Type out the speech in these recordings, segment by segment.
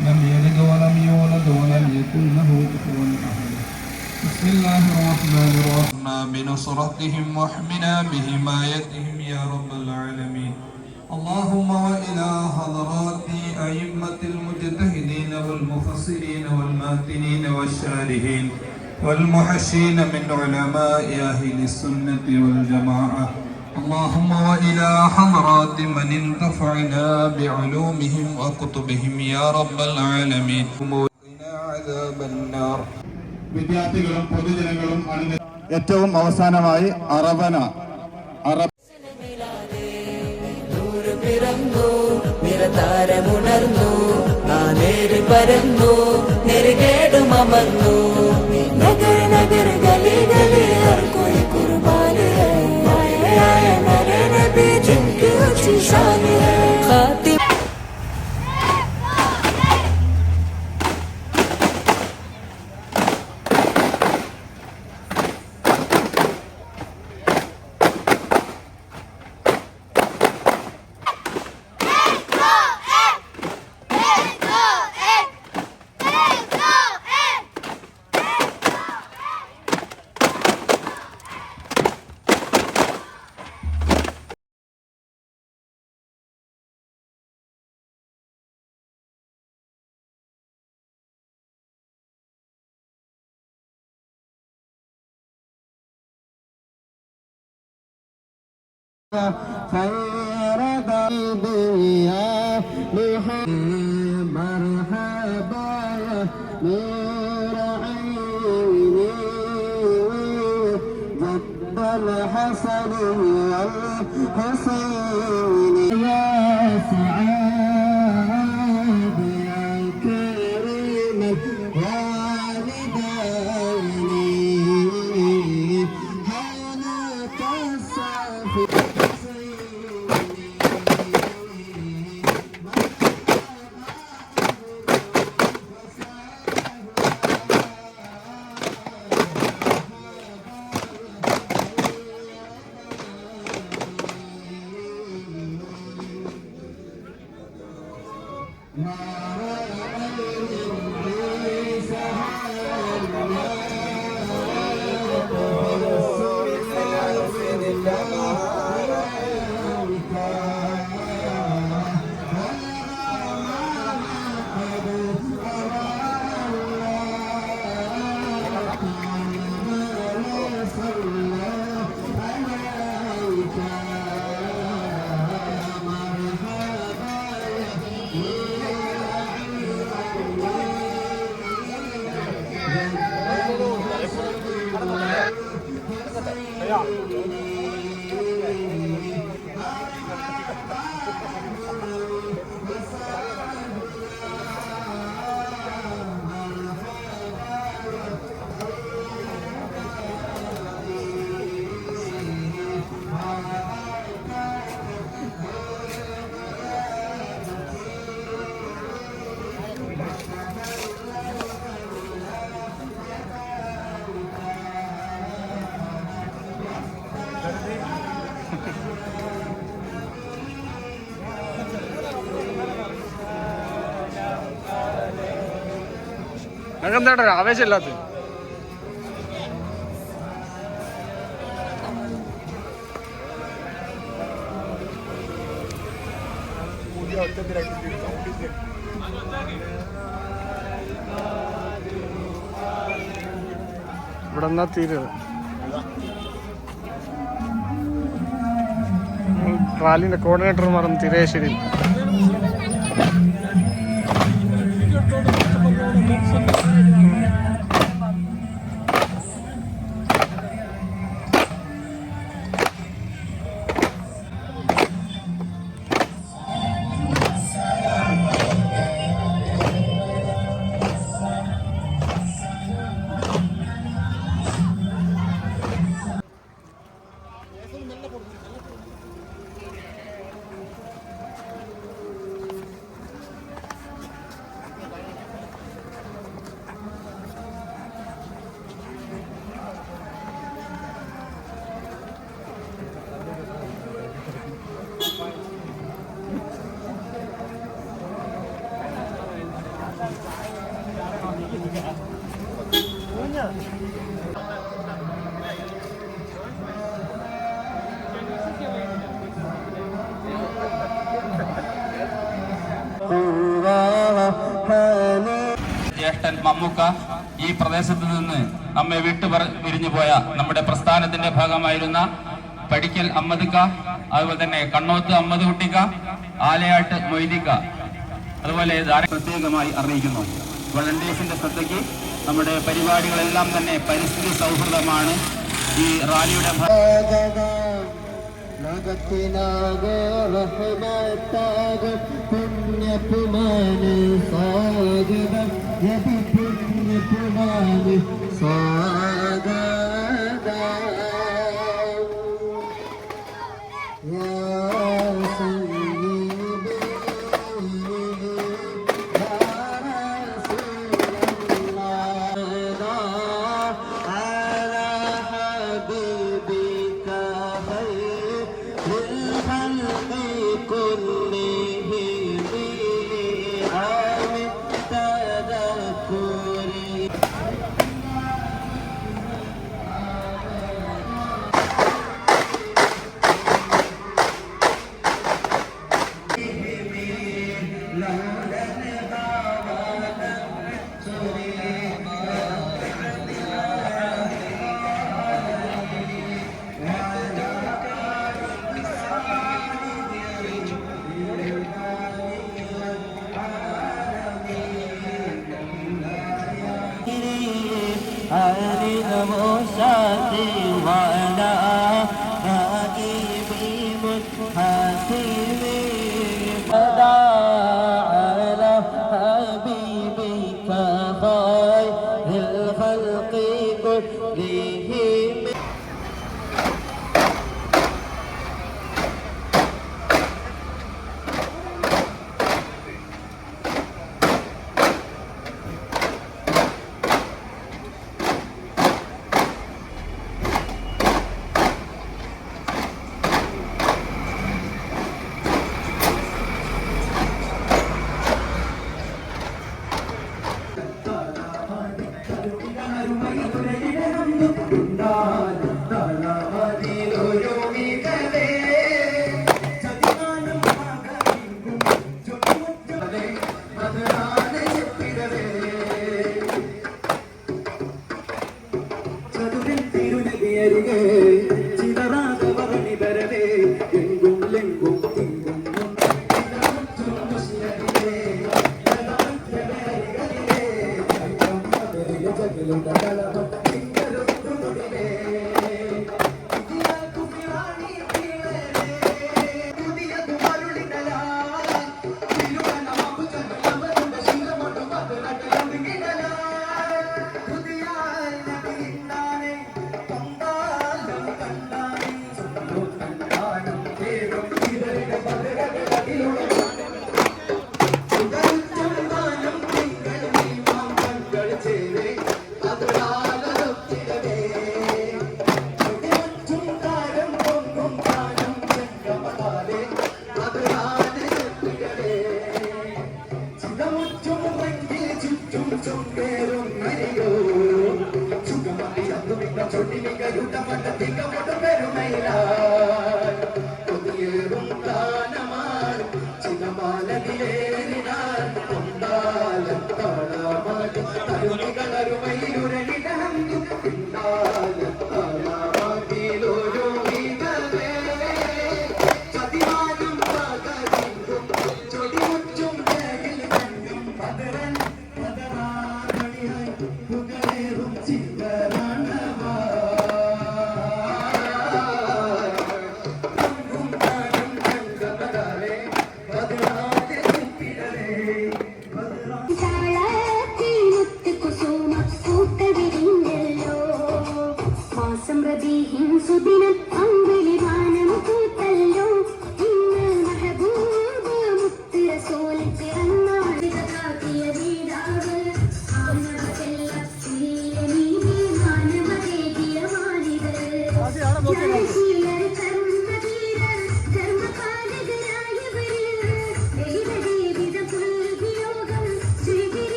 لم يلد ولم يولد ولم يكن له كفوا أحد. بسم الله الرحمن الرحيم بنصرتهم واحمنا بحمايتهم يا رب العالمين. اللهم وإلى حضرات أئمة المجتهدين والمفسرين والماتنين والشارحين والمحشين من علماء أهل السنة والجماعة. اللهم وإلى حضرات من انتفعنا بعلومهم وكتبهم يا رب العالمين. وقنا عذاب النار. വിദ്യാർത്ഥികളും പൊതുജനങ്ങളും ഏറ്റവും അവസാനമായി അറബന നിരതാരമുണർന്നു നാനേറി പരന്നു നെരുകേടുമർന്നു നഗര നഗര ഗലി ഗലി ഹർ കോയി കുർബാനി ഹൈ ആയ മേരെ നബി ജിൻകി ऊंची शान है खातिम خير دنيا مرحبا نور عيني جد الحسن والحسين يا سعاد يا كريم والديني هناك الصافي അങ്ങനെന്താ ആവേശമില്ലാത്ത ഇവിടെ എന്നാ തീരുന്നത് റാലിന്റെ കോർഡിനേറ്റർമാരൊന്നും തീരെ ശരി ജ്യേഷ്ഠൻ മമ്മൂക്ക ഈ പ്രദേശത്ത് നിന്ന് നമ്മെ വിരിഞ്ഞു പോയ നമ്മുടെ പ്രസ്ഥാനത്തിന്റെ ഭാഗമായിരുന്ന പടിക്കൽ അമ്മദിക്ക, അതുപോലെ തന്നെ കണ്ണോത്ത് അമ്മദ് കുട്ടിക്ക, ആലയാട്ട് മൊയ്തിക്ക, അതുപോലെ പ്രത്യേകമായി അറിയിക്കുന്നു. വളണ്ടിയേഴ്സിന്റെ ശ്രദ്ധയ്ക്ക് നമ്മുടെ പരിപാടികളെല്ലാം തന്നെ പരിസ്ഥിതി സൗഹൃദമാണ്. ഈ റാലിയുടെ ലോകത്തിനാകെ റഹ്മത്താകെ പുണ്യപുമാന് സ്വാഗതം, നബി പുണ്യപുമാന് സ്വാഗതം. യാ സയ്യിദി യാ റസൂലല്ലാഹ് അലാ ഹബീബിക موسى وعلى نائب المحاسب فدع على حبيبك خير الخلق كلهم.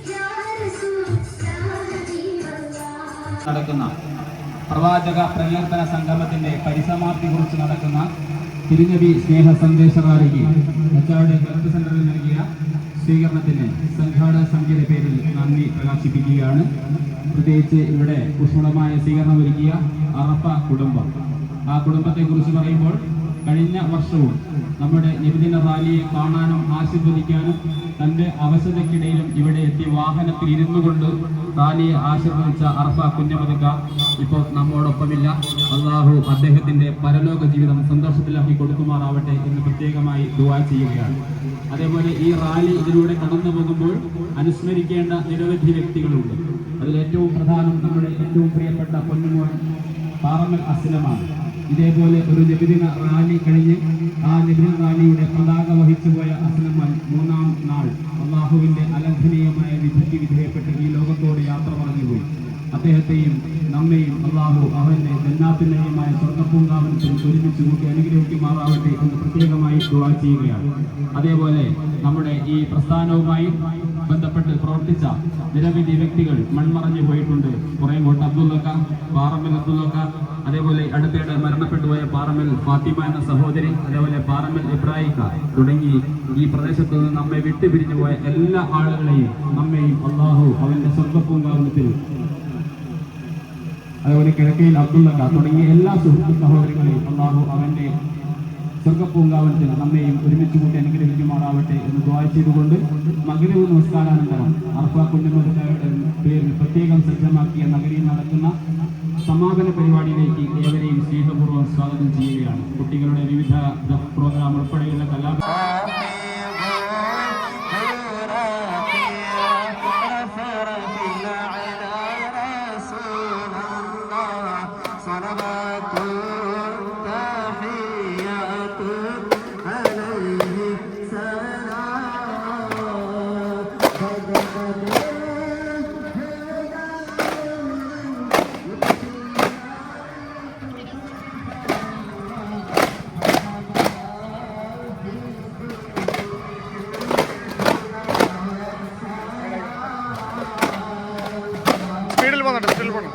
Yeah. നടക്കുന്ന പ്രവാചക പ്രകീർത്തന സംഗമത്തിന്റെ പരിസമാപ്തി കുറിച്ച് നടക്കുന്ന തിരുനബി സ്നേഹ സന്ദേശ റാലിക്ക് മച്ചാട് ഹെൽത്ത് സെന്ററിൽ നൽകിയ സ്വീകരണത്തിന് സംഘാടക സമിതിയുടെ പേരിൽ നന്ദി പ്രകാശിപ്പിക്കുകയാണ്. പ്രത്യേകിച്ച് ഇവിടെ ഊഷ്മളമായ സ്വീകരണം ഒരുക്കിയ അറഫ കുടുംബം. ആ കുടുംബത്തെക്കുറിച്ച് പറയുമ്പോൾ കഴിഞ്ഞ വർഷവും നമ്മുടെ നബിദിന റാലിയെ കാണാനും ആശീർവദിക്കാനും തൻ്റെ അവശതയ്ക്കിടയിലും ഇവിടെ എത്തി വാഹനത്തിൽ ഇരുന്നു കൊണ്ട് റാലിയെ ആശീർവദിച്ച അറഫ കുഞ്ഞമതുക്ക ഇപ്പോൾ നമ്മോടൊപ്പമില്ല. അള്ളാഹു അദ്ദേഹത്തിന്റെ പരലോക ജീവിതം സന്തോഷത്തിലാക്കി കൊടുക്കുമാറാവട്ടെ എന്ന് പ്രത്യേകമായി ദുആ ചെയ്യുകയാണ്. അതേപോലെ ഈ റാലി ഇതിലൂടെ കടന്നു പോകുമ്പോൾ അനുസ്മരിക്കേണ്ട നിരവധി വ്യക്തികളുണ്ട്. അതിലേറ്റവും പ്രധാനം നമ്മുടെ ഏറ്റവും പ്രിയപ്പെട്ട പൊന്നുമോൻ പാറമൽ അസ്ലമാണ്. ഇതേപോലെ ഒരു നബിദിന റാലി കഴിഞ്ഞ് ആ നബിദിന റാലിയുടെ പതാക വഹിച്ചുപോയ അസ്ലമാൻ 3-ാം നാൾ അള്ളാഹുവിന്റെ അലംഘനീയമായ വിധിക്ക് വിധേയപ്പെട്ട് ഈ ലോകത്തോട് യാത്ര പറഞ്ഞുപോയി. അദ്ദേഹത്തെയും നമ്മെയും അള്ളാഹു അവന്റെ ജന്നാത്തുന്നയമായ സ്വർണ്ണപ്പൂങ്കാവനത്തിൽ ഒരുമിച്ച് കൂട്ടി അനുഗ്രഹിക്കുമാറാവട്ടെ എന്ന് പ്രത്യേകമായി ദുആ ചെയ്യുകയാണ്. അതേപോലെ നമ്മുടെ ഈ പ്രസ്ഥാനവുമായി ബന്ധപ്പെട്ട് പ്രവർത്തിച്ച നിരവധി വ്യക്തികൾ മൺമറഞ്ഞു പോയിട്ടുണ്ട്. കുറേങ്കോട്ട് അബ്ദുള്ളക്ക, പാറമ്മൽ അബ്ദുള്ളക്ക, അതേപോലെ അടുത്തിടെ മരണപ്പെട്ടുപോയ പാറമ്മൽ ഫാത്തിമ എന്ന സഹോദരി, അതേപോലെ പാറമ്മൽ ഇബ്രാഹിക്ക തുടങ്ങി ഈ പ്രദേശത്ത് നിന്ന് നമ്മെ വിട്ടുപിരിഞ്ഞു പോയ എല്ലാ ആളുകളെയും നമ്മെയും അള്ളാഹു അവന്റെ സ്വർഗ്ഗപ്പൂങ്കാവനത്തിൽ, അതേപോലെ കിഴക്കയിൽ അബ്ദുള്ളക്ക തുടങ്ങിയ എല്ലാ സുഹൃത്തു സഹോദരങ്ങളെയും അള്ളാഹു അവന്റെ സ്വർഗ്ഗപ്പൂങ്കാവനത്തിൽ നമ്മെയും ഒരുമിച്ച് കൂട്ടി അനുഗ്രഹിക്കുമാറാവട്ടെ എന്ന് ദുആ ചെയ്തുകൊണ്ട് മഗ്‌രിബ് നമസ്കാരാനന്തരം അറഫ കുഞ്ഞമതുക്കയുടെ പേരിൽ പ്രത്യേകം സജ്ജമാക്കിയ നഗരിയിൽ നടക്കുന്ന സമാപന പരിപാടിയിലേക്ക് ഏവരെയും സ്നേഹപൂർവ്വം സ്വാഗതം ചെയ്യുകയാണ്. കുട്ടികളുടെ വിവിധ പ്രോഗ്രാം ഉൾപ്പെടെയുള്ള സ്പീഡിൽ പോകണം.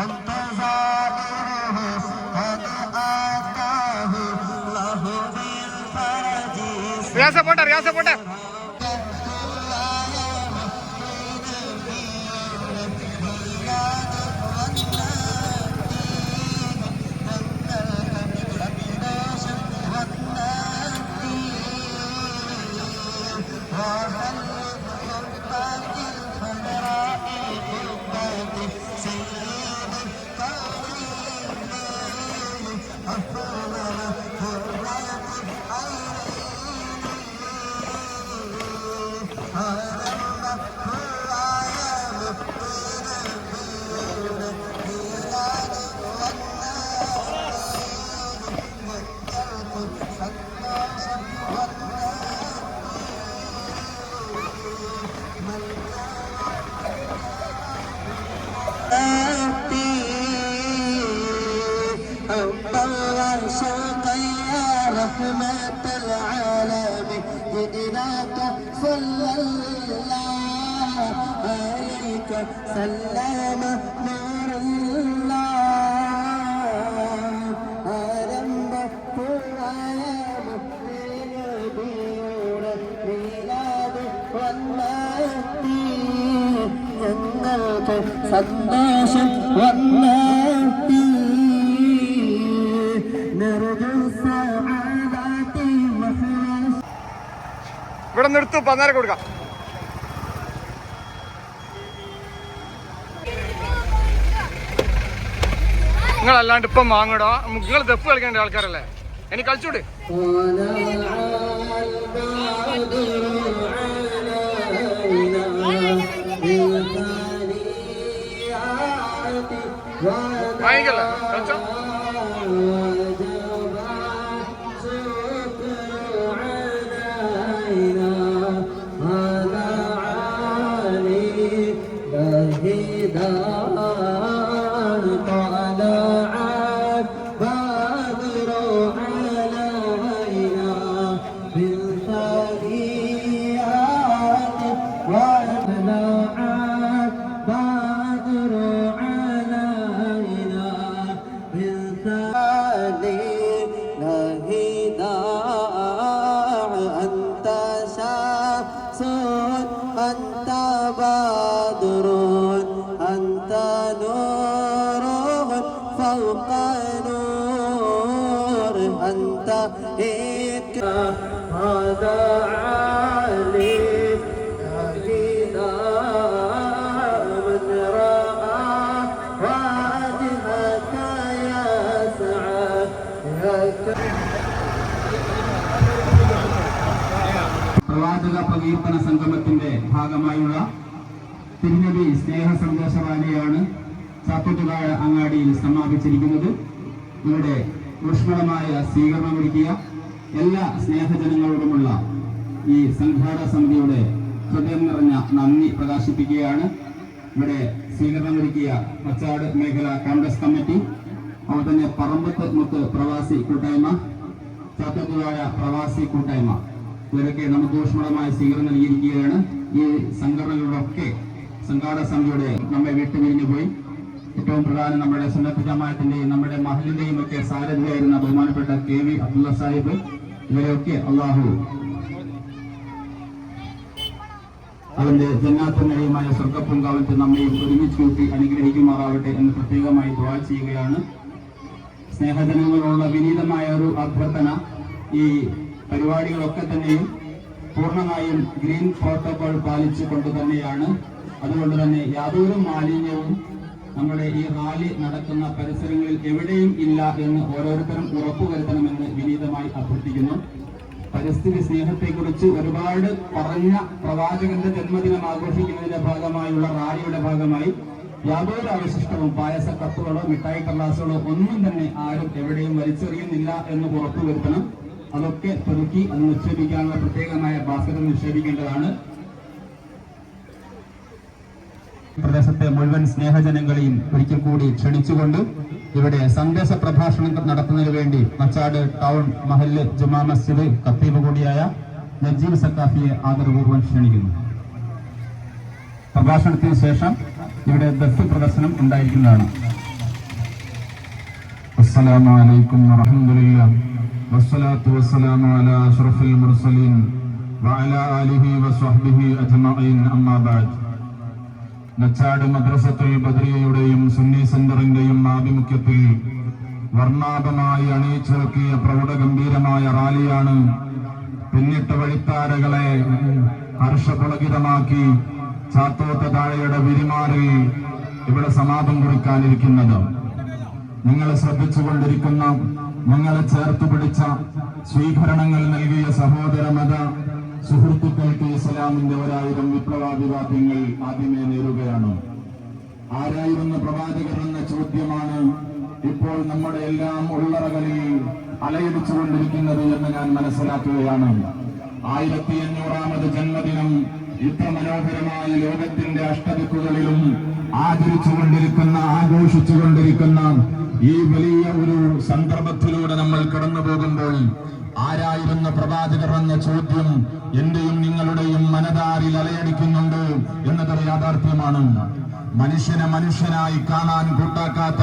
أنت زائره പോട്ടെ റിയാസ പോട്ടെ. رحمة العالمين جئناك صلى الله عليك سلم نور الله آدم بطرام بيور ميلاد والنبي ഞങ്ങൾക്ക് സന്തോഷം വന്നെത്തി ഇവിടെ നിർത്തു പന്നേരം കൊടുക്കാം. നിങ്ങളല്ലാണ്ട് ഇപ്പം വാങ്ങടോ, നിങ്ങൾ ദഫ് കളിക്കേണ്ട ആൾക്കാരല്ലേ, എനിക്ക് കളിച്ചൂടെ. വാങ്ങിക്കല്ലേ കളിച്ചോ. പ്രവാചക പ്രകീർത്തന സംഗമത്തിന്റെ ഭാഗമായുള്ള തിരുനബി സ്നേഹ സന്ദേശ റാലിയാണ് ചാത്തോട്ടുകാഴ അങ്ങാടിയിൽ സമാപിച്ചിരിക്കുന്നത്. ഇവിടെ ഊഷ്മളമായ സ്വീകരണമൊരുക്കിയ എല്ലാ സ്നേഹജനങ്ങളോടുമുള്ള ഈ സംഘാടക സമിതിയുടെ ഹൃദയം നിറഞ്ഞ നന്ദി പ്രകാശിപ്പിക്കുകയാണ്. ഇവിടെ സ്വീകരണമൊരുക്കിയ മച്ചാട് മേഖല കോൺഗ്രസ് കമ്മിറ്റി, അതുപോലെ തന്നെ പറമ്പത്ത് മുത്ത് പ്രവാസി കൂട്ടായ്മ, ചാത്തോട്ടുകാഴ പ്രവാസി കൂട്ടായ്മ, ഇവരൊക്കെ നമുക്ക് ഊഷ്മളമായ സ്വീകരണം നൽകിയിരിക്കുകയാണ്. ഈ സംഘടനകളിലൊക്കെ സംഘാടക സമിതിയുടെ നമ്മെ വിട്ടുപിരിഞ്ഞു പോയി. ഏറ്റവും പ്രധാനം നമ്മുടെ സുന്നത്ത് ജമാഅത്തിന്റെയും നമ്മുടെ മഹലിന്റെയും ഒക്കെ സാരഥിയായിരുന്ന ബഹുമാനപ്പെട്ട KV അബ്ദുള്ള സാഹിബ്, ഇവരെയൊക്കെ അള്ളാഹു അവന്റെ ജന്നാത്തുന്നഴിയുമായ സ്വർഗപ്പൂങ്കാവനത്തിൽ നമ്മയും ഒരുമിച്ച് കൂട്ടി അനുഗ്രഹിക്കുമാറാവട്ടെ എന്ന് പ്രത്യേകമായി ദുആ ചെയ്യുകയാണ്. സ്നേഹജനങ്ങളോടുള്ള വിനീതമായ ഒരു അഭ്യർത്ഥന, ഈ പരിപാടികളൊക്കെ തന്നെയും പൂർണ്ണമായും ഗ്രീൻ പ്രോട്ടോകോൾ പാലിച്ചുകൊണ്ട് തന്നെയാണ്. അതുകൊണ്ട് തന്നെ യാതൊരു മാലിന്യവും നമ്മുടെ ഈ റാലി നടക്കുന്ന പരിസരങ്ങളിൽ എവിടെയും ഇല്ല എന്ന് ഓരോരുത്തരും ഉറപ്പുവരുത്തണമെന്ന് വിനീതമായി അഭ്യർത്ഥിക്കുന്നു. പരിസ്ഥിതി സ്നേഹത്തെക്കുറിച്ച് ഒരുപാട് പറഞ്ഞ പ്രവാചകന്റെ ജന്മദിനം ആഘോഷിക്കുന്നതിന്റെ ഭാഗമായുള്ള റാലിയുടെ ഭാഗമായി യാതൊരു അവശിഷ്ടവും പായസ കപ്പുകളോ മിഠായി കടലാസുകളോ ഒന്നും തന്നെ ആരും എവിടെയും വലിച്ചെറിയുന്നില്ല എന്ന് ഉറപ്പുവരുത്തണം. അതൊക്കെ പെറുക്കി അത് നിക്ഷേപിക്കാനുള്ള പ്രത്യേകമായ ബാസ്ക്കറ്റ് നിക്ഷേപിക്കേണ്ടതാണ്. പ്രദേശത്തെ മുഴുവൻ സ്നേഹജനങ്ങളെയും ഒരിക്കൽ കൂടി ക്ഷണിച്ചുകൊണ്ട് ഇവിടെ സന്ദേശ പ്രഭാഷണം നടത്തുന്നതിന് വേണ്ടി മച്ചാട് ടൗൺ മഹല്ല് ജുമാ മസ്ജിദ് ഖത്തീബ് കൂടിയായ നജീബ് സക്കാഫിയെ ആദരപൂർവ്വം ക്ഷണിക്കുന്നു. പ്രഭാഷണത്തിന് ശേഷം ഇവിടെ ദഫ് പ്രദർശനം ഉണ്ടായിരിക്കുന്നതാണ്. അസ്സലാമു അലൈക്കും വറഹ്മത്തുള്ളാഹി വസ്സലാത്തു വസ്സലാമു അലാ അഷ്റഫിൽ മുർസലീൻ وعلى آله وصحبه أجمعين أما بعد നച്ചാട് മദ്രസത്തുൽ ബദരിയയുടെയും സുന്നി സെന്ററിന്റെയും ആഭിമുഖ്യത്തിൽ വർണ്ണാഭമായി അണിയിച്ചൊരുക്കിയ പ്രൗഢഗംഭീരമായ റാലിയാണ് പിന്നിട്ട വഴിത്താരകളെ ഹർഷപുളകിതമാക്കി ചാത്തോത്ത താഴെയുടെ വിരിമാറിൽ ഇവിടെ സമാപം കുറിക്കാനിരിക്കുന്നത്. ഞങ്ങളെ ശ്രദ്ധിച്ചുകൊണ്ടിരിക്കുന്ന, ഞങ്ങളെ ചേർത്ത് പിടിച്ച, സ്വീകരണങ്ങൾ നൽകിയ സഹോദര മത സുഹൃത്തുക്കൾക്ക് ഇസ്ലാമിന്റെ 1000 വിപ്ലവാഭിവാദ്യങ്ങൾ ആദ്യമേ നേരുകയാണ്. ആരായിരുന്ന പ്രവാചകർ എന്ന ചോദ്യമാണ് ഇപ്പോൾ നമ്മുടെ എല്ലാം ഉള്ളറകളിൽ അലയടിച്ചുകൊണ്ടിരിക്കുന്നത് എന്ന് ഞാൻ മനസ്സിലാക്കുകയാണ്. 1500ാമത് ജന്മദിനം ഇത്ര മനോഹരമായ ലോകത്തിന്റെ അഷ്ടദിക്കുകളിലും ആഘോഷിച്ചുകൊണ്ടിരിക്കുന്ന ഈ വലിയ ഒരു സന്ദർഭത്തിലൂടെ നമ്മൾ കടന്നു പോകുമ്പോൾ ആരായിരുന്ന പ്രവാചകർ എന്ന ചോദ്യം എന്റെയും നിങ്ങളുടെയും മനതാരിൽ അലയടിക്കുന്നുണ്ട് എന്നതൊരു യാഥാർത്ഥ്യമാണ്. മനുഷ്യനെ മനുഷ്യനായി കാണാൻ കൂട്ടാക്കാത്ത,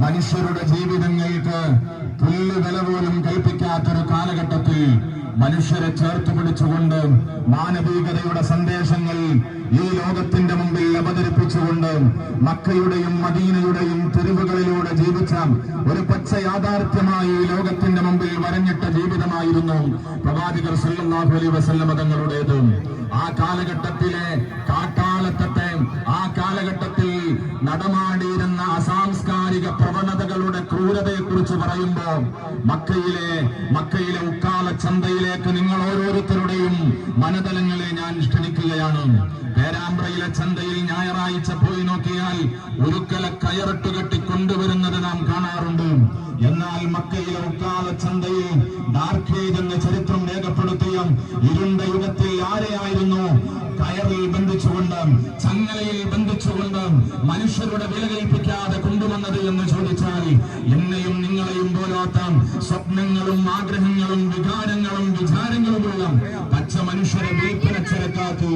മനുഷ്യരുടെ ജീവിതങ്ങൾക്ക് തുല്യ വില പോലും കൽപ്പിക്കാത്തൊരു കാലഘട്ടത്തിൽ മനുഷ്യരെ ചേർത്ത് പിടിച്ചുകൊണ്ട് മാനവികതയുടെ സന്ദേശങ്ങൾ ഈ ലോകത്തിന്റെ മുമ്പിൽ അവതരിപ്പിച്ചുകൊണ്ട് മക്കയുടെയും മദീനയുടെയും തെരുവുകളിലൂടെ ജീവിച്ച ഒരു പച്ച യാഥാർത്ഥ്യമായി ഈ ലോകത്തിന്റെ മുമ്പിൽ വരഞ്ഞിട്ട ജീവിതമായിരുന്നു പ്രവാചകർ സല്ലല്ലാഹു അലൈഹി വസല്ലം തങ്ങളുടേത്. ആ കാലഘട്ടത്തിലെ കാട്ടാളത്തത്തെ, ആ കാലഘട്ടത്തിൽ നടമാടിയിരുന്ന അസാംസ്കാരിക പ്രവണതകളുടെ ക്രൂരതയെക്കുറിച്ച് പറയുമ്പോൾ മക്കയിലെ ഉക്കാല ചന്തയിലേക്ക് നിങ്ങൾ ഓരോരുത്തരുടെയും മനതലങ്ങളെ ഞാൻ ക്ഷണിക്കുകയാണ്. പേരാമ്പ്രയിലെ ചന്തയിൽ ഞായറാഴ്ച പോയി നോക്കിയാൽ ഉരുക്കല കയറിട്ട് കെട്ടി കൊണ്ടുവരുന്നത് നാം കാണാറുണ്ട്. എന്നാൽ മക്കയിലെ ഉക്കാല ചന്തയിൽ ഡാർക്കേജ് എന്ന ചരിത്രം രേഖപ്പെടുത്തിയ ഇരുണ്ട യുഗത്തിൽ ആരെയായിരുന്നു കയറിൽ ബന്ധിച്ചുകൊണ്ട്, ചങ്ങലയിൽ ബന്ധിച്ചുകൊണ്ട് മനുഷ്യരുടെ വില കൽപ്പിക്കാതെ കൊണ്ടുവന്നത് എന്ന് ചോദിച്ചാൽ എന്നെയും നിങ്ങളെയും പോലാത്ത സ്വപ്നങ്ങളും ആഗ്രഹങ്ങളും വികാരങ്ങളും വിചാരങ്ങളുമുള്ള പച്ച മനുഷ്യരെ വിൽപ്പന ചരക്കാക്കി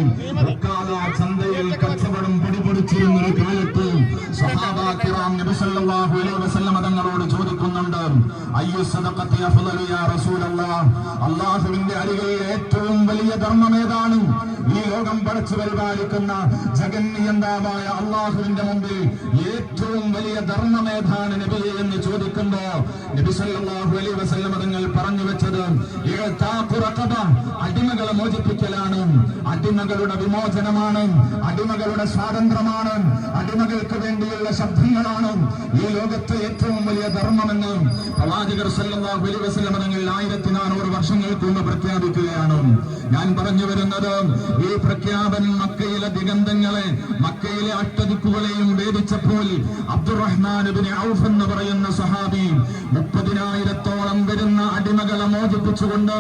ഉക്കാല ചന്തയിൽ കച്ചവടം പൊടിപൊടിച്ചിരുന്നൊരു കാലത്ത് സ്വഹാബാ കിറാം നബി സല്ലല്ലാഹു അലൈഹി വസല്ലം തങ്ങളോട് ചോദിക്കുന്നുണ്ട്, അയ്യു സദഖത്തി അഫ്ളലു യാ റസൂലല്ലാഹ്, അല്ലാഹുവിന്റെ അരികിൽ ഏറ്റവും വലിയ ധർമ്മം ഏതാണ്? ഈ ലോകം പടച്ചു പരിപാലിക്കുന്ന ജഗന്നിയന്താവായ അള്ളാഹുവിന്റെ മുമ്പിൽ ഏറ്റവും വലിയ ധർമ്മമേധാണ് നബിയെ എന്ന് ചോദിക്കുമ്പോ നബി സല്ലല്ലാഹു അലൈഹി വസല്ലം തങ്ങൾ പറഞ്ഞു വെച്ചത് അടിമകളെ മോചിപ്പിക്കലാണ്, അടിമകളുടെ വിമോചനമാണ്, അടിമകളുടെ സ്വാതന്ത്ര്യമാണ്, അടിമകൾക്ക് വേണ്ടിയുള്ള ശബ്ദങ്ങളാണ് ഈ ലോകത്തെ ഏറ്റവും വലിയ ധർമ്മമെന്ന് പ്രവാചകർ സല്ലല്ലാഹു അലൈഹി വസല്ലം തങ്ങൾ 1400 വർഷങ്ങൾക്ക് മുമ്പ് പ്രഖ്യാപിക്കുകയാണ്. ഞാൻ പറഞ്ഞു വരുന്നത്, ഈ പ്രഖ്യാപനം മക്കയിലെ ദിഗന്ധങ്ങളെ, മക്കയിലെ അഷ്ടദിക്കുകളെയും ഭേദിച്ചപ്പോൾ അബ്ദുറഹ്മാൻ ഇബ്നു ഔഫ് എന്ന് പറയുന്ന സഹാബി 30,000-ഓളം വരുന്ന അടിമകളെ മോചിപ്പിച്ചുകൊണ്ട്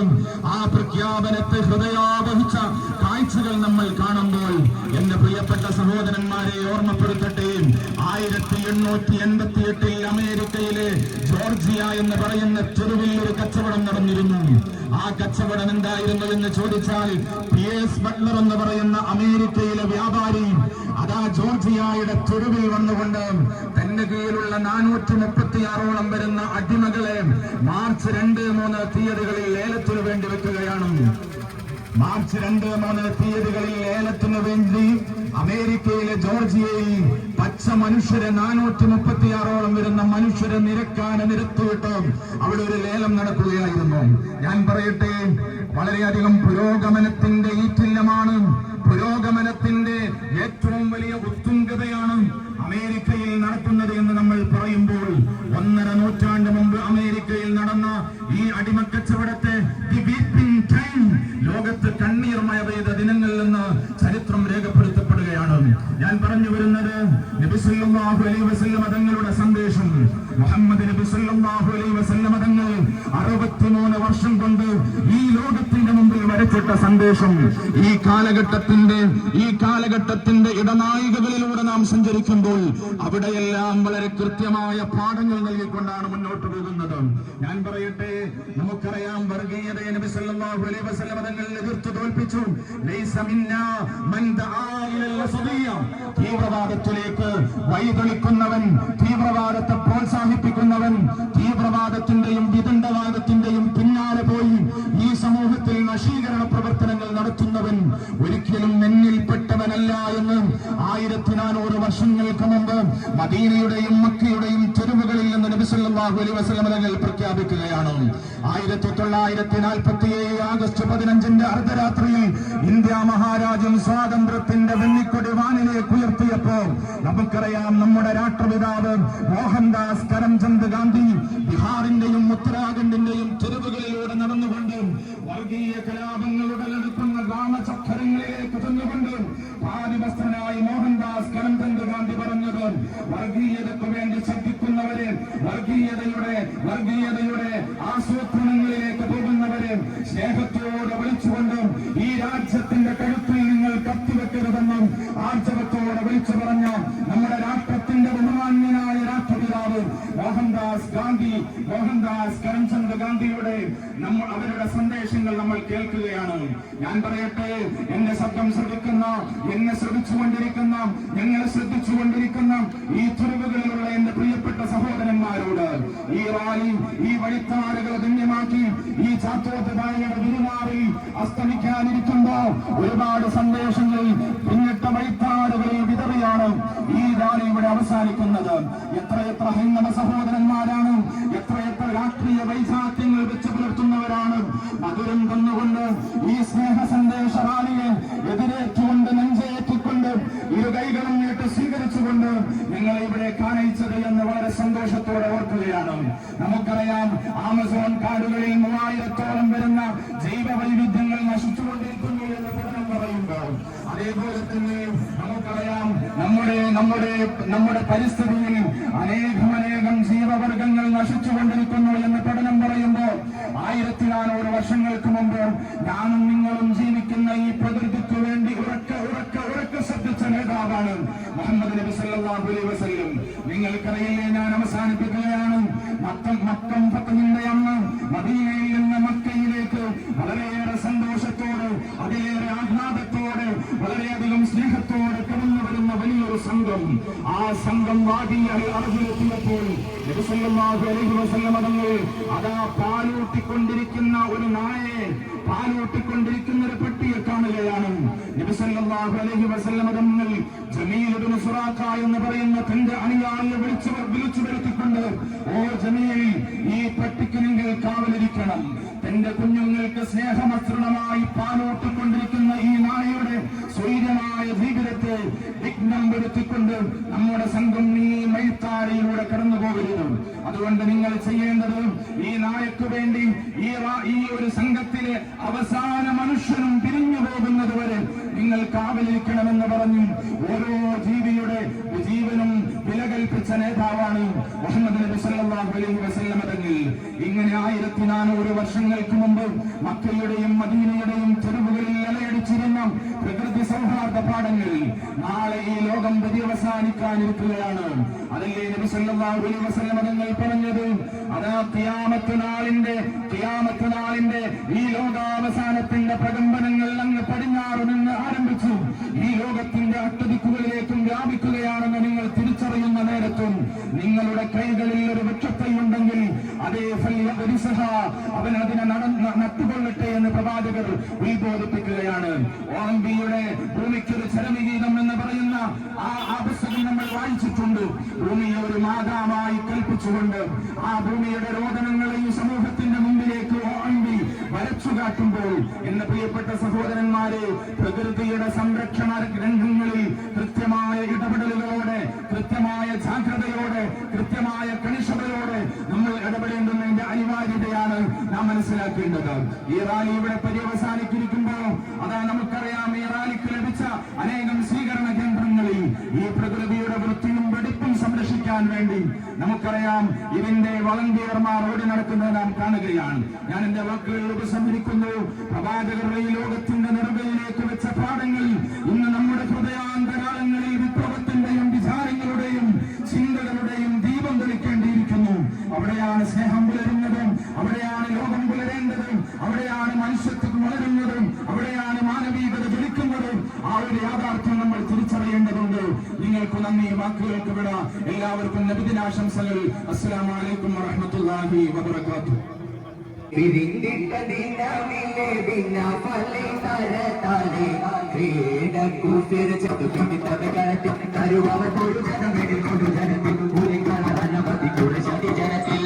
ആ പ്രഖ്യാപനത്തെ ഹൃദയാവഹിച്ച കാഴ്ചകൾ നമ്മൾ കാണുമ്പോൾ എന്റെ പ്രിയപ്പെട്ട സഹോദരന്മാരെ ഓർമ്മപ്പെടുത്തട്ടെ, 1888 അമേരിക്കയിലെ ജോർജിയ എന്ന് പറയുന്ന തെരുവിൽ ഒരു കച്ചവടം നടന്നിരുന്നു. ആ കച്ചവടം എന്തായിരുന്നു എന്ന് ചോദിച്ചാൽ, പി.എസ്. ബട്ട്ലർ എന്ന് പറയുന്ന അമേരിക്കയിലെ വ്യാപാരി അതാ ജോർജിയയുടെ തെരുവിൽ വന്നുകൊണ്ട് തന്റെ കീഴിലുള്ള 436ഓളം വരുന്ന അടിമകളെ മാർച്ച് 2-3 തീയതികളിൽ ലേലത്തിനു വേണ്ടി വെക്കുകയാണ്. മാർച്ച് 2-3 തീയതികളിൽ ലേലത്തിനു വേണ്ടി അമേരിക്കയിലെ ജോർജിയയിൽ പച്ച മനുഷ്യരെ 436ഓളം വരുന്ന മനുഷ്യരെ നിരത്തിയിട്ട് അവിടെ ഒരു ലേലം നടക്കുകയായിരുന്നു. ഞാൻ പറയട്ടെ, വളരെയധികം പുരോഗമനത്തിന്റെ ഈറ്റില്ലമാണ്, പുരോഗമനത്തിന്റെ ഏറ്റവും വലിയ ഉത്തുംഗതയാണ് അമേരിക്കയിൽ നടത്തുന്നത് എന്ന് നമ്മൾ പറയുമ്പോൾ 1.5 നൂറ്റാണ്ട് മുമ്പ് അമേരിക്കയിൽ നടന്ന ഈ അടിമക്കച്ചവടത്തെ ലോകത്ത് കണ്ണീർമയ പെയ്ത ദിനങ്ങളിൽ നിന്ന് ചരിത്രം രേഖപ്പെടുത്തപ്പെടുകയാണ്. ഞാൻ പറഞ്ഞു വരുന്നത്, നബി സല്ലല്ലാഹു അലൈഹി വസല്ലം തങ്ങളുടെ സന്ദേശം, മുഹമ്മദ് നബി സല്ലല്ലാഹു അലൈഹി വസല്ലം തങ്ങൾ 63 വർഷം കൊണ്ട് ഈ ലോകത്തിന്റെ മുമ്പിൽ വരച്ചിട്ട സന്ദേശം ഈ കാലഘട്ടത്തിന്റെ ഇടനായികകളിലൂടെ നാം സഞ്ചരിക്കുമ്പോൾ അവിടെയെല്ലാം വളരെ കൃത്യമായ പാഠങ്ങൾ നൽകിക്കൊണ്ടാണ് മുന്നോട്ട് പോകുന്നത്. ഞാൻ പറയട്ടെ, നമുക്കറിയാം, വർഗീയതയെ നബി സല്ലല്ലാഹു അലൈഹി വസല്ലം തങ്ങൾ എതിർത്ത് തോൽപ്പിച്ചു. ലൈസ മിന്നാ മൻ ദആ ഇലൽ വസദിയ്യ, തീവ്രവാദത്തിലേക്ക് വഴിതെളിക്കുന്നവൻ, തീവ്രവാദത്തെ പ്രോത്സാഹിപ്പിക്കുന്നവൻ, തീവ്രവാദത്തിന്റെയും വിദണ്ഡവാദത്തിന്റെയും പിന്നാലെ പോയി ഈ സമൂഹത്തിൽ നശീകരണ പ്രവർത്തനങ്ങൾ എന്ന് 1400 വർഷങ്ങൾക്ക് മുമ്പ് മദീനയുടെയും മക്കയുടെയും തെരുവുകളിൽ നിന്ന് നബി സല്ലല്ലാഹു അലൈഹി വസല്ലം തങ്ങൾ പ്രഖ്യാപിക്കുകയാണ്. 1947 ആഗസ്റ്റ് 15 അർദ്ധരാത്രിയിൽ ഇന്ത്യ മഹാരാജ്യം സ്വാതന്ത്ര്യത്തിന്റെ വെന്നിക്കൊടി വാനിലേക്ക് ഉയർത്തിയപ്പോ നമുക്കറിയാം, നമ്മുടെ രാഷ്ട്രപിതാവ് മോഹൻദാസ് കരംചന്ദ് ഗാന്ധി ബീഹാറിന്റെയും ഉത്തരാഖണ്ഡിന്റെയും തെരുവുകളിലൂടെ നടന്നുകൊണ്ട് വർഗീയ കലാപങ്ങൾ ഉടലെടുക്കുന്ന ഗ്രാമചക്രങ്ങളിലേക്ക് ചെന്നുകൊണ്ട് പാതിവസ്ത്രനായി മോഹൻദാസ് കരംചന്ദ് ഗാന്ധി പറഞ്ഞത്, വർഗീയതയ്ക്ക് വേണ്ടി ശബ്ദിക്കുന്നവരെ, വർഗീയതയുടെ ആസൂത്രണങ്ങളിലേക്ക് പോകുന്നവരെ സ്നേഹത്തോടെ വിളിച്ചുകൊണ്ടും ഈ രാജ്യത്തിന്റെ കഴുത്തിൽ നിങ്ങൾ കത്തിവെക്കരുതെന്നും ആർജവത്തോടെ വിളിച്ചു പറഞ്ഞ നമ്മുടെ രാഷ്ട്രത്തിന്റെ ബഹുമാന്യനായ രാഷ്ട്രപിതാവ് മോഹൻദാസ് കരംചന്ദ് ഗാന്ധിയുടെ അവരുടെ സന്ദേശങ്ങൾ നമ്മൾ കേൾക്കുകയാണ്. ഞാൻ പറയട്ടെ, എന്നെ ശബ്ദം ശ്രദ്ധിക്കുന്ന, എന്നെ ശ്രദ്ധിച്ചുകൊണ്ടിരിക്കുന്ന, ഞങ്ങളെ ശ്രദ്ധിച്ചുകൊണ്ടിരിക്കുന്ന ഈ തെരുവുകളിലുള്ള എന്റെ പ്രിയപ്പെട്ട സഹോദരന്മാരോട്, ഈ റാലി, ഈ വഴിത്താരകളെ ധന്യമാക്കി ഈ ചാത്തോത്തുപായയുടെ വിരുമാറിൽ അസ്തമിക്കാനിരിക്കുമ്പോ ഒരുപാട് സന്ദേശങ്ങൾ പിന്നിട്ട വഴിത്താരകളിൽ വിതറിയാണ് ഈ റാലി ഇവിടെ അവസാനിക്കുന്നത്. എത്രയെത്ര ഹൈന്ദവ സഹോദരന്മാരാണ്, എത്രയെത്ര രാഷ്ട്രീയ വൈചാത്യങ്ങൾ വെച്ച് പുലർത്തുന്നവരാണ് മധുരം തന്നുകൊണ്ട് ഈ സ്നേഹ സന്ദേശ റാലിയെ എതിരേറ്റുകൊണ്ട്, നെഞ്ചേറ്റിക്കൊണ്ട്, ഇരു കൈകളും നീട്ട് സ്വീകരിച്ചുകൊണ്ട് ഞങ്ങളെ ഇവിടെ കാണിച്ചത് എന്ന് വളരെ സന്തോഷത്തോടെ ഓർക്കുകയാണ്. നമുക്കറിയാം, ആമസോൺ കാടുകളിൽ 3000-ഓളം വരുന്ന ജൈവ വൈവിധ്യങ്ങൾ നശിച്ചുകൊണ്ടിരിക്കുന്നു എന്ന് പഠനം പറയുമ്പോൾ, അതേപോലെ തന്നെ നമുക്കറിയാം, നമ്മുടെ പരിസ്ഥിതിയിൽ അനേകം ജീവവർഗങ്ങൾ നശിച്ചുകൊണ്ടിരിക്കുന്നു എന്ന് പഠനം പറയുമ്പോൾ, 1400 വർഷങ്ങൾക്ക് മുമ്പ് ഞാനും നിങ്ങളും ജീവിക്കുന്ന ഈ പ്രകൃതിക്ക് വേണ്ടി ഉറക്കെ ശബ്ദിച്ച നേതാവാണ് മുഹമ്മദ് നബി സല്ലല്ലാഹു അലൈഹി വസല്ലം. നിങ്ങൾക്കറിയില്ലേ, ഞാൻ അവസാനിപ്പിക്കുകയാണ്. മക്കം ഫത്ഹിന്റെ അന്ന് മദീനയിൽ നിന്ന് മക്കയിലേക്ക് വളരെയേറെ സന്തോഷത്തോടെ, അതിലേറെ ആഹ്ലാദത്തോടെ, വളരെയധികം സ്നേഹത്തോടെ കടന്നു വരുന്ന വലിയൊരു സംഘം. ആ സംഘം വാദിയായി അറബിലെത്തിയപ്പോൾ നബി സല്ലല്ലാഹു അലൈഹി വസല്ലം തങ്ങൾ അതാ പാലൂട്ടിക്കൊണ്ടിരിക്കുന്ന ഒരു നായയെ, പാലൂട്ടിക്കൊണ്ടിരിക്കുന്ന ഒരു പട്ടിയെ കാണുകയാണ്. നബി സല്ലല്ലാഹു അലൈഹി വസല്ലം തങ്ങൾ ജമീൽ ഇബ്നു സുറാഖ എന്ന് പറയുന്ന തന്റെ അനുയായിയെ വിളിച്ചു വരുത്തിക്കൊണ്ട്, ഓ ജമീൽ, ഈ പട്ടിക്ക് നിങ്ങൾ കാവലിരിക്കണം. തന്റെ കുഞ്ഞുങ്ങൾക്ക് സ്നേഹമസൃണമായി പാലൂട്ടിക്കൊണ്ടിരിക്കുന്ന ഈ നായയുടെ സ്വൈര്യമായ ജീവിതത്തെ വിഘ്നം വരുത്തിക്കൊണ്ട് നമ്മുടെ സംഘം ഈ മൈത്താരിയിലൂടെ കടന്നു പോകരുത്. അതുകൊണ്ട് നിങ്ങൾ ചെയ്യേണ്ടത്, ഈ നായക്ക് വേണ്ടി ഈ ഒരു സംഘത്തിലെ അവസാന മനുഷ്യനും പിരിഞ്ഞു പോകുന്നത് വരെ നിങ്ങൾ കാവലിരിക്കണമെന്ന് പറഞ്ഞു ഓരോ ജീവിയുടെ ജീവനും വില കൽപ്പിച്ച നേതാവാണ് മുഹമ്മദ് നബി സല്ലല്ലാഹു അലൈഹി വസല്ലം തങ്ങൾ. ഇങ്ങനെ 1400 വർഷങ്ങൾക്ക് മുമ്പ് മക്കയുടെയും മദീനയുടെയും തെരുവുകളിൽ അലയടിച്ചിരുന്ന പ്രകൃതി സൗഹാർദ്ദ പാഠങ്ങൾ നാളെ ഈ ലോകം പര്യവസാനിക്കാനിരിക്കുകയാണ്. അതല്ലേ നബി സല്ലല്ലാഹു അലൈഹി വസല്ലം തങ്ങൾ പറഞ്ഞത്? അതാ ഖിയാമത്ത് നാളിന്റെ ഈ ലോകാവസാനത്തിന്റെ പ്രകമ്പനങ്ങൾ അങ്ങ് പടിഞ്ഞാറ് നിന്ന് ആരംഭിച്ചു ഈ ലോകത്തിന്റെ അട്ടദിക്കുകളിലേക്കും വ്യാപിക്കുകയാണെന്ന് നിങ്ങൾ തിരിച്ചറിയുന്ന നേരത്തും നിങ്ങളുടെ കൈകളിൽ ഒരു വൃക്ഷത്തൈയുണ്ടെങ്കിൽ അതേ അവൻ അതിനെ നട്ടുകൊള്ളട്ടെ എന്ന് പ്രവാചകർ ഉത്ബോധിപ്പിക്കുകയാണ്. ഓംബിയുടെ ഭൂമിക്കൊരു ചരമഗീതം എന്ന് പറയുന്ന ആ പുസ്തകം നമ്മൾ വായിച്ചിട്ടുണ്ട്. ഭൂമിയെ ഒരു മാതാവായി കൽപ്പിച്ചുകൊണ്ട് ആ ഭൂമിയുടെ രോദനങ്ങളെ ഈ സമൂഹത്തിന്റെ മുമ്പിലേക്ക് ഓംബി വരച്ചു കാട്ടുമ്പോൾ, എന്ന പ്രിയപ്പെട്ട സഹോദരന്മാരെ, പ്രകൃതിയുടെ സംരക്ഷണ രംഗങ്ങളിൽ കൃത്യമായ ഇടപെടലുകളോടെ, കൃത്യമായ ജാഗ്രതയോടെ, കൃത്യമായ കണിശതയോടെ നമ്മൾ ഇടപെടേണ്ടുന്നതിന്റെ അനിവാര്യതയാണ് നാം മനസ്സിലാക്കേണ്ടത്. ഈ റാലി ഇവിടെ പര്യവസാനിച്ചിരിക്കുമ്പോൾ അതാ നമുക്കറിയാം, ഈ റാലിക്ക് ലഭിച്ച അനേകം സ്വീകരണ കേന്ദ്രങ്ങളിൽ ഈ പ്രകൃതിയുടെ വൃത്തിയും വെടിപ്പും സംരക്ഷിക്കാൻ വേണ്ടി നമുക്കറിയാം ഇതിന്റെ വളണ്ടിയർമാർ ഓടി നടക്കുന്നത് നാം കാണുകയാണ്. ഞാൻ എന്റെ വാക്കുകൾ ഉപസംഹരിക്കുന്നു. പ്രവാചകരുടെ ഈ ലോകത്തിന്റെ നെറുകയിലേക്ക് വെച്ച പാഠങ്ങൾ ഇന്ന് നമ്മുടെ ഹൃദയാന്തരാളങ്ങളിൽ വിപ്ലവത്തിന്റെയും വിചാരങ്ങളുടെയും ചിന്തകളുടെയും ദീപം തെളിക്കേണ്ടിയിരിക്കുന്നു. അവിടെയാണ് സ്നേഹം പുലരുന്നതും, അവിടെയാണ് ലോകം പുലരേണ്ടതും, അവിടെയാണ് മനുഷ്യത്വം വളരുന്നതും, അവിടെയാണ് മാനവികത ജ്വലിക്കുന്നതും. ആ ഒരു യാഥാർത്ഥ്യം നമ്മൾ തിരിച്ചറിയേണ്ടതുണ്ട്. നിങ്ങൾക്ക് നന്ദി. വാക്കുകൾക്ക് വിട. എല്ലാവർക്കും നബിദിനാശംസകൾ. അസ്സലാമു അലൈക്കും വറഹ്മത്തുള്ളാഹി വബറകാതുഹു. പിരിന്തിട്ട ദിനമിലെ ദിന ഫലി തരതാലെ ക്രീഡക്കു തിരിച്ചു വരുവൊരു ജനമെടിൽ കൊണ്ടു ജനത്തിൽ കൂലിക്കളമതി കുറിച്ചതി ജനത്തിൽ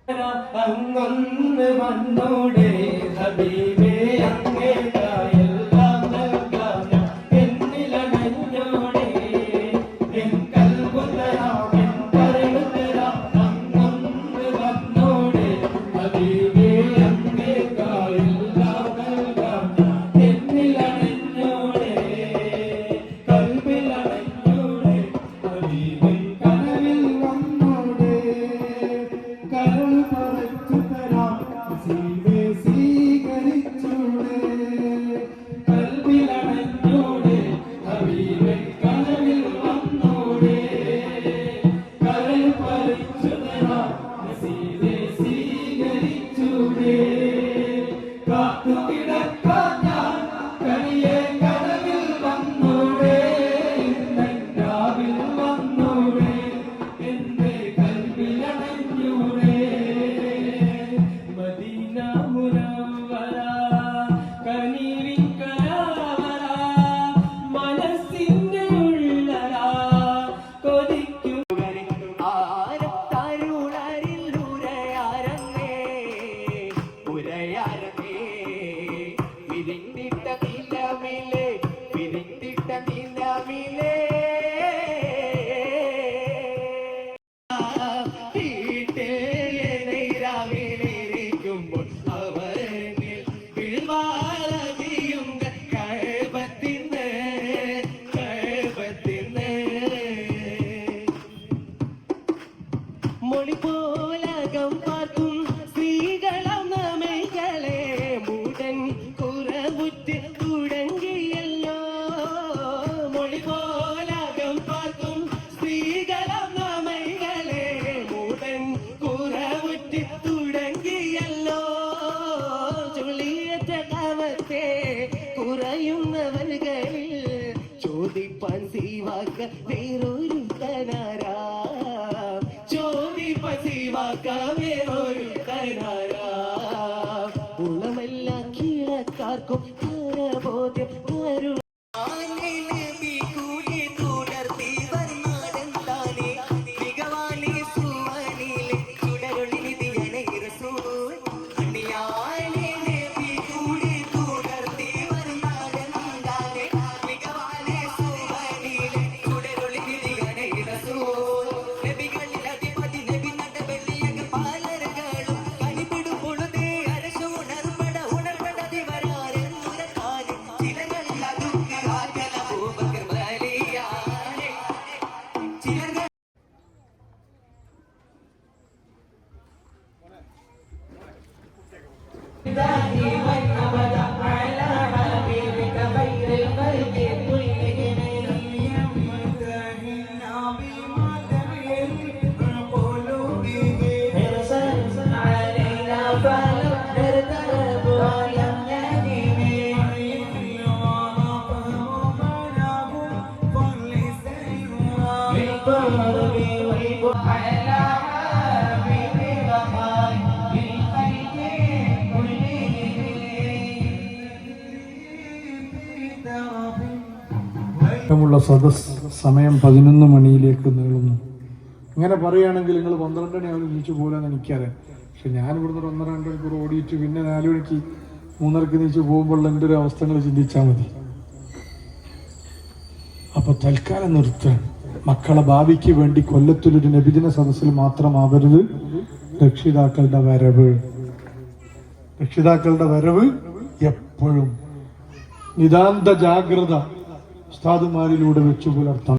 അങ്ങൊന്ന് വന്നോടെ ഹബീബേ അങ്ങേക്കായെല്ലാം നൽകാം ഞാൻ എന്നിലണഞ്ഞോടെ എൻ കൽബുതരാം എൻ കരളുതരാം അങ്ങൊന്ന് വന്നോടെ ഹബീബേ അങ്ങേക്കായെല്ലാം നൽകാം ഞാൻ എന്നിലണഞ്ഞോടെ കൽബിലണഞ്ഞോടെ ഹബീബേ കനവിൽ വന്നോടെ കരളു പറച്ചു തരാം സീവേ സ്വീകരിച്ചോടെ കൽബിലണഞ്ഞോടെ ഹബീബേ കനവിൽ വന്നോടെ കരളു പറച്ചു തരാം സീവേ സ്വീകരിച്ചോടെ കാത്തു കിടക്കാൻ ഞാൻ കനിയെ കനവിൽ വന്നോടെ ഇന്നരാവിൽ വന്നോടെ എന്റെ കൽബിലണഞ്ഞോടെ മദീന മുനവ്വറ കനീവിൻ കരാവറ മനസ്സിന്റെ ഉള്ളറ കൊതിക്കും ആരത്തരുളരിൽ ഉരയാരങ്ങേ ഉരയാരങ്ങേ വിരിഞ്ഞിട്ട നിലവിലെ വിരിഞ്ഞിട്ട നിലവിലെ ിരിക്കുമ്പോൾ അവരിൽ വിൾവാളതിയും കഴപത്തിന്ന് മൊഴി പോലകം പാർക്കും സ്ത്രീകളാം നമ്മകളെ മൂടൻ കുറവുറ്റ് തുടങ്ങിയല്ലോ മൊഴി പോലകം പാർക്കും സ്ത്രീകളാം നമ്മകളെ മൂടൻ കുറവുറ്റ് തുടങ്ങിയല്ലോ ചുളിയറ്റ കാവത്തെ കുറയുന്നവനുകളിൽ ചോദിപ്പാൻ സീവാക്ക വേറൊരു തനാരാ ചോദിപ്പാൻ സീവാക്ക വേറൊരു തനാരാ ഉള്ളമെല്ലാം കീഴക്കാർക്കും ബോധ്യം തരും ുള്ള സദസ് സമയം 11 മണിയിലേക്ക് നീളുന്നു. ഇങ്ങനെ പറയുകയാണെങ്കിൽ നിങ്ങൾ 12 മണിയാവും നീച്ചു പോലെന്ന് എനിക്കറിയാം. പക്ഷെ ഞാൻ ഇവിടുന്ന് 1-2 മണിക്കൂർ ഓടിയിട്ട് പിന്നെ 4 മണിക്ക് 3:30 നീച്ചു പോകുമ്പോൾ എൻ്റെ ഒരു അവസ്ഥകൾ ചിന്തിച്ചാൽ മതി. അപ്പൊ തൽക്കാലം നിർത്താൻ മക്കളെ ഭാവിക്ക് വേണ്ടി കൊല്ലത്തിലൊരു നബിദിന സദസ്സിൽ മാത്രമാവരുത് രക്ഷിതാക്കളുടെ വരവ് എപ്പോഴും നിതാന്ത ജാഗ്രത ഉസ്താദുമാരിലൂടെ വെച്ചു പുലർത്താം.